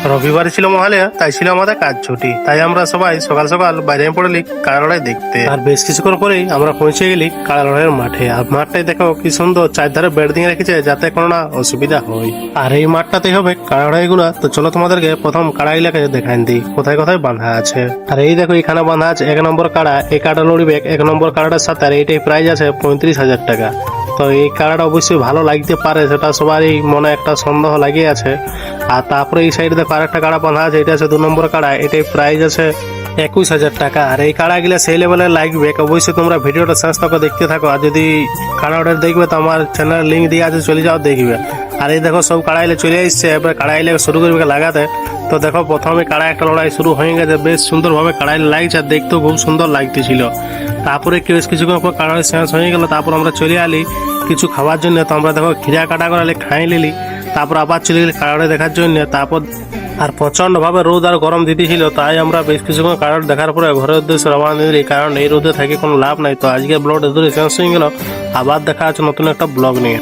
রবিবার ছিল মহালয়া, তাই ছিল আমাদের কাজ ছুটি। তাই আমরা সবাই সকাল সকাল বাইরে পড়েলি কাড়া লড়াই দেখতে। আর বেশ কিছুক্ষণ পরেই আমরা পৌঁছে গেলি কাড়া লড়াইয়ের মাঠে। আর মাঠটাই দেখো কি সুন্দর, চারধারে বেড় দিয়ে রেখেছে যাতে কোনো না অসুবিধা হয়। আর এই মাঠটাতেই হবে কাড়া লড়াই গুলা। তো চলো তোমাদেরকে প্রথম কাড়া এলাকায় দেখাই দিই কোথায় কোথায় বাঁধা আছে। আর এই দেখো এখানে বাঁধা আছে 1 নম্বর কাড়া। এই কাড়া লড়িবে 1 নম্বর কাড়াটার সাথে। আর এইটাই প্রাইজ আছে 35,000 টাকা। তো এই কাড়াটা অবশ্যই ভালো লাগতে পারে, সেটা সবারই মনে একটা সন্দেহ লাগিয়ে আছে। আর তারপরে এই সাইডে দেখো আরেকটা কাড়া বাঁধা আছে, এটা আছে 2 নম্বর কাড়া। এটাই প্রাইস আছে 21,000 টাকা। আর এই কাড়া গুলা সেই লেভেলে লাগবে, অবশ্যই তোমরা ভিডিওটা শেষ তক দেখতে থাকো। আর যদি কাড়াটা দেখবে তো আমার চ্যানেল লিঙ্ক দিয়ে আছে, চলে যাও দেখবে। আর এই দেখো সব কাড়াইলে চলে এসছে, এবার কাড়াইলে শুরু করবে লাগাতে। তো দেখো প্রথমে কাড়া একটা লড়াই শুরু হয়ে গেছে, বেশ সুন্দরভাবে কাড়াইলে লাগছে আর দেখতেও খুব সুন্দর লাগতেছিল। তারপরে বেশ কিছুক্ষণ পর কাড়াই শেষ হয়ে গেল, তারপর আমরা চলে আলি কিছু খাওয়ার জন্য। তো আমরা দেখো খিরা কাটা করালে খাই নিলি, তারপর আবার চলে গেলি কাড়াটা দেখার জন্য। তারপর আর প্রচন্ড ভাবে রোদ আর গরম দিতেছিল, তাই আমরা বেশ কিছুক্ষণ কাড়াটা দেখার পরে ঘরের উদ্দেশ্যে রওনা দিলি, কারণ এই রোদে থেকে কোনো লাভ নাই। তো আজকে ব্লগ এদুরে শেষ হয়ে গেল, আবার দেখা আছে নতুন একটা ব্লগ নিয়ে।